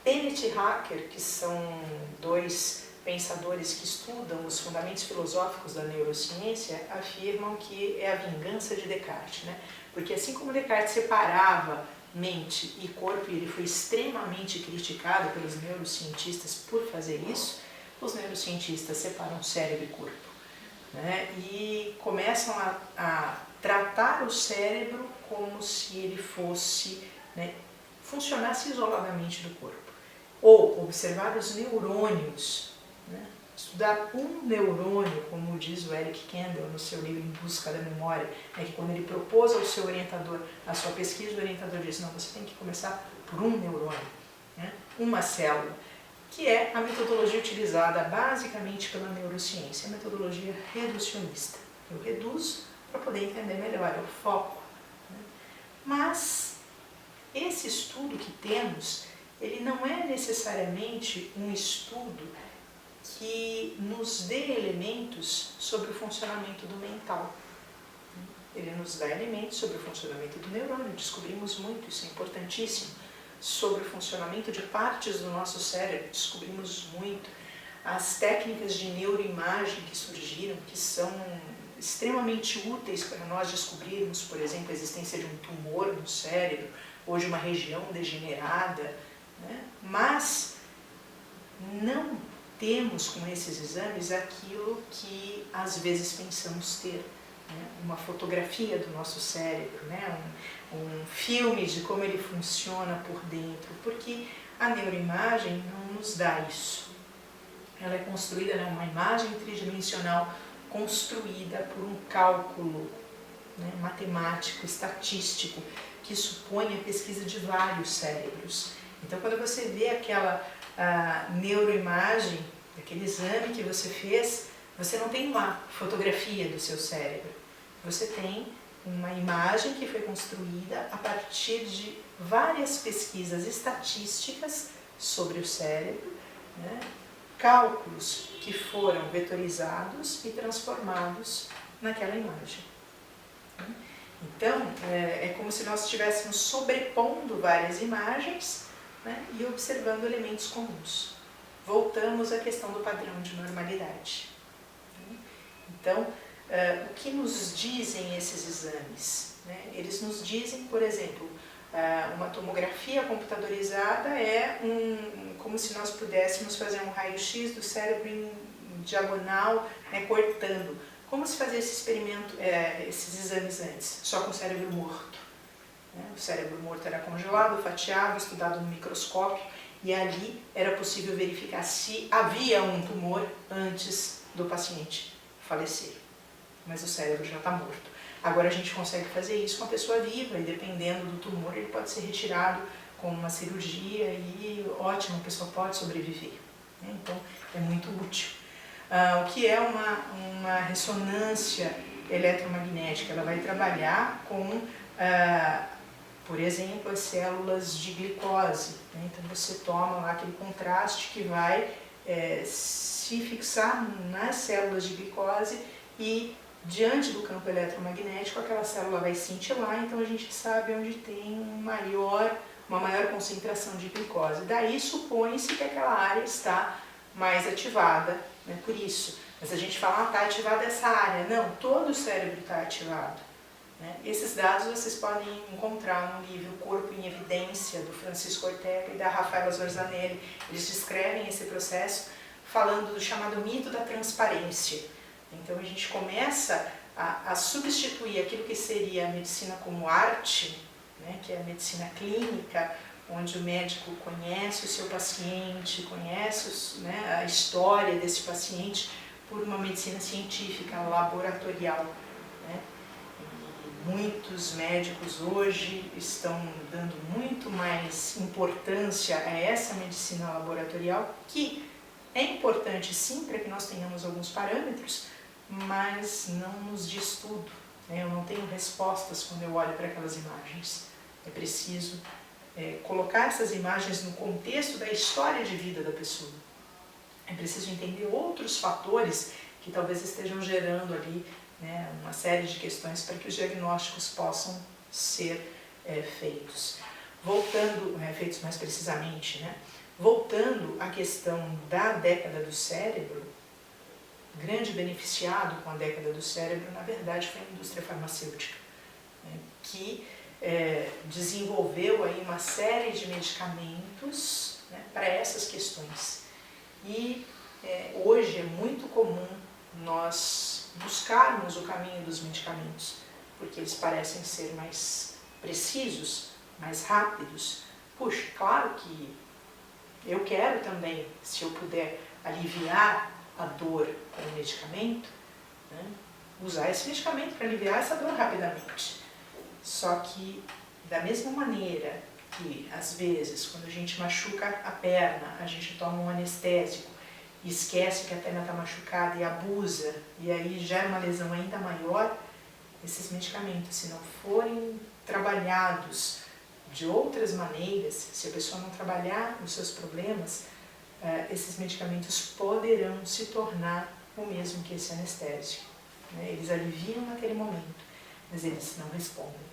Dennett e Hacker, que são dois pensadores que estudam os fundamentos filosóficos da neurociência, afirmam que é a vingança de Descartes, né? Porque assim como Descartes separava mente e corpo, e ele foi extremamente criticado pelos neurocientistas por fazer isso, os neurocientistas separam cérebro e corpo, né? E começam a tratar o cérebro como se ele fosse, né, funcionasse isoladamente do corpo. Ou observar os neurônios, né? Estudar um neurônio, como diz o Eric Kandel no seu livro Em Busca da Memória, é que quando ele propôs ao seu orientador a sua pesquisa, o orientador disse, não, você tem que começar por um neurônio, né? Uma célula, que é a metodologia utilizada basicamente pela neurociência, a metodologia reducionista. Eu reduzo para poder entender melhor, é o foco, né? Mas esse estudo que temos, ele não é necessariamente um estudo que nos dê elementos sobre o funcionamento do mental. Ele nos dá elementos sobre o funcionamento do neurônio, descobrimos muito, isso é importantíssimo. sobre o funcionamento de partes do nosso cérebro, descobrimos muito. As técnicas de neuroimagem que surgiram, que são extremamente úteis para nós descobrirmos, por exemplo, a existência de um tumor no cérebro ou de uma região degenerada, né? Mas não temos com esses exames aquilo que às vezes pensamos ter, né? Uma fotografia do nosso cérebro, né? Um filme de como ele funciona por dentro, porque a neuroimagem não nos dá isso. Ela é construída, né, uma imagem tridimensional construída por um cálculo, né, matemático, estatístico, que supõe a pesquisa de vários cérebros. Então, quando você vê aquela neuroimagem, aquele exame que você fez, você não tem uma fotografia do seu cérebro. Você tem uma imagem que foi construída a partir de várias pesquisas estatísticas sobre o cérebro, né? Cálculos que foram vetorizados e transformados naquela imagem. Então, é como se nós estivéssemos sobrepondo várias imagens, né, e observando elementos comuns. Voltamos à questão do padrão de normalidade. Então, o que nos dizem esses exames? Né? Eles nos dizem, por exemplo, uma tomografia computadorizada é como se nós pudéssemos fazer um raio-x do cérebro em diagonal, né, cortando. Como se fazia esse experimento, esses exames antes? Só com o cérebro morto. Né? O cérebro morto era congelado, fatiado, estudado no microscópio, e ali era possível verificar se havia um tumor antes do paciente falecer. Mas o cérebro já está morto. Agora a gente consegue fazer isso com a pessoa viva, e dependendo do tumor ele pode ser retirado com uma cirurgia e ótimo, a pessoa pode sobreviver. Então é muito útil. O que é uma ressonância eletromagnética? Ela vai trabalhar com, por exemplo, as células de glicose. Né? Então você toma lá aquele contraste que vai se fixar nas células de glicose e diante do campo eletromagnético aquela célula vai cintilar, então a gente sabe onde tem uma maior concentração de glicose. Daí supõe-se que aquela área está mais ativada, né, por isso. Mas a gente fala, está ativada essa área. Não, todo o cérebro está ativado. Né? Esses dados vocês podem encontrar no livro Corpo em Evidência, do Francisco Ortega e da Rafaela Zorzanelli. Eles descrevem esse processo falando do chamado mito da transparência. Então a gente começa a substituir aquilo que seria a medicina como arte, né, que é a medicina clínica, onde o médico conhece o seu paciente, conhece né, a história desse paciente, por uma medicina científica, laboratorial. Né? E muitos médicos hoje estão dando muito mais importância a essa medicina laboratorial, que é importante sim para que nós tenhamos alguns parâmetros, mas não nos diz tudo. Né? Eu não tenho respostas quando eu olho para aquelas imagens. É preciso colocar essas imagens no contexto da história de vida da pessoa. É preciso entender outros fatores que talvez estejam gerando ali, né, uma série de questões para que os diagnósticos possam ser feitos. Feitos mais precisamente, né? Voltando à questão da década do cérebro, grande beneficiado com a década do cérebro, na verdade, foi a indústria farmacêutica, né, que desenvolveu aí uma série de medicamentos, né, para essas questões. E hoje é muito comum nós buscarmos o caminho dos medicamentos, porque eles parecem ser mais precisos, mais rápidos. Puxa, claro que eu quero também, se eu puder aliviar a dor com o medicamento, né, usar esse medicamento para aliviar essa dor rapidamente. Só que, da mesma maneira que, às vezes, quando a gente machuca a perna, a gente toma um anestésico e esquece que a perna está machucada e abusa, e aí gera uma lesão ainda maior, esses medicamentos, se não forem trabalhados de outras maneiras, se a pessoa não trabalhar os seus problemas, esses medicamentos poderão se tornar o mesmo que esse anestésico. Né? Eles aliviam naquele momento, mas eles não respondem.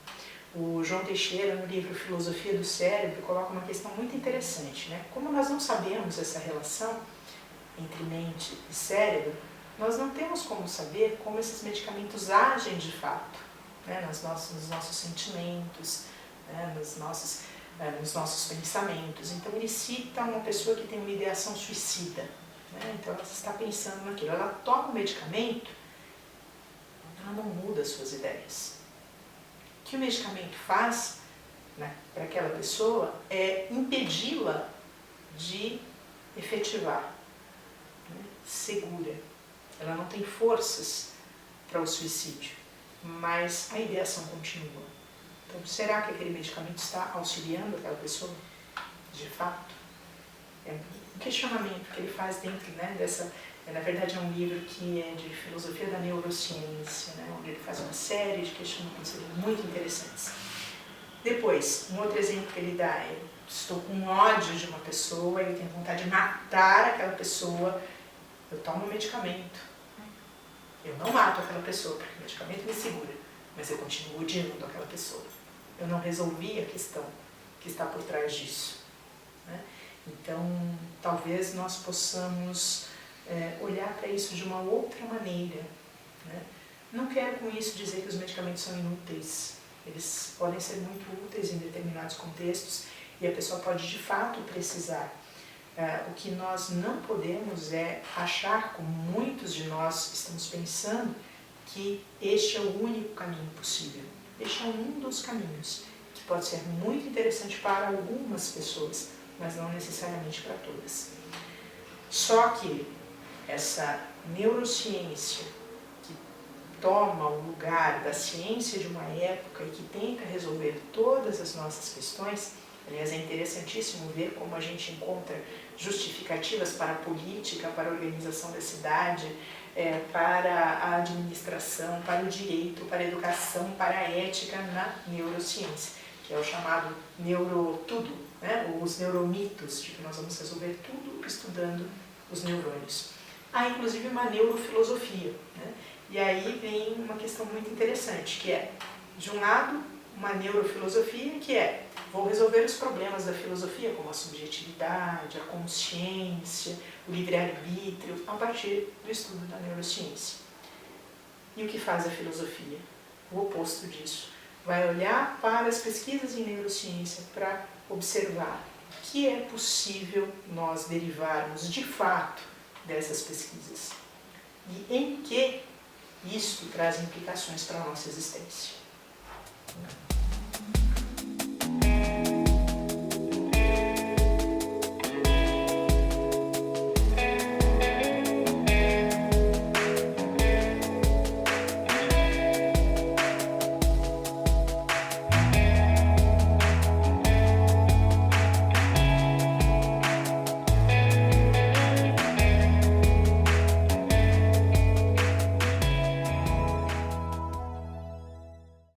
O João Teixeira, no livro Filosofia do Cérebro, coloca uma questão muito interessante, né? Como nós não sabemos essa relação entre mente e cérebro, nós não temos como saber como esses medicamentos agem de fato, né? nos nossos sentimentos, né? nos nossos pensamentos. Então ele cita uma pessoa que tem uma ideação suicida, né? Então ela está pensando naquilo, ela toma o medicamento, ela não muda as suas ideias. O que o medicamento faz, né, para aquela pessoa é impedi-la de efetivar, né, segura. Ela não tem forças para o suicídio, mas a ideação continua. Então, será que aquele medicamento está auxiliando aquela pessoa? De fato? É um questionamento que ele faz dentro, né, dessa... Na verdade, é um livro que é de filosofia da neurociência, né, onde ele faz uma série de questionamentos muito interessantes. Depois, um outro exemplo que ele dá é: estou com ódio de uma pessoa, eu tenho vontade de matar aquela pessoa, eu tomo um medicamento. Eu não mato aquela pessoa, porque o medicamento me segura, mas eu continuo odiando aquela pessoa. Eu não resolvi a questão que está por trás disso, né? Então, talvez nós possamos olhar para isso de uma outra maneira, né? Não quero com isso dizer que os medicamentos são inúteis. Eles podem ser muito úteis em determinados contextos e a pessoa pode de fato precisar. O que nós não podemos é achar, como muitos de nós estamos pensando, que este é o único caminho possível. Este é um dos caminhos, que pode ser muito interessante para algumas pessoas, mas não necessariamente para todas. Só que essa neurociência que toma o lugar da ciência de uma época e que tenta resolver todas as nossas questões, aliás, é interessantíssimo ver como a gente encontra justificativas para a política, para a organização da cidade, para a administração, para o direito, para a educação, para a ética na neurociência, que é o chamado neurotudo, né? Os neuromitos, de que nós vamos resolver tudo estudando os neurônios. Há inclusive uma neurofilosofia, né? E aí vem uma questão muito interessante, que é, de um lado, uma neurofilosofia que é: vou resolver os problemas da filosofia, como a subjetividade, a consciência, o livre-arbítrio, a partir do estudo da neurociência. E o que faz a filosofia? O oposto disso. Vai olhar para as pesquisas em neurociência para observar o que é possível nós derivarmos de fato dessas pesquisas e em que isto traz implicações para a nossa existência.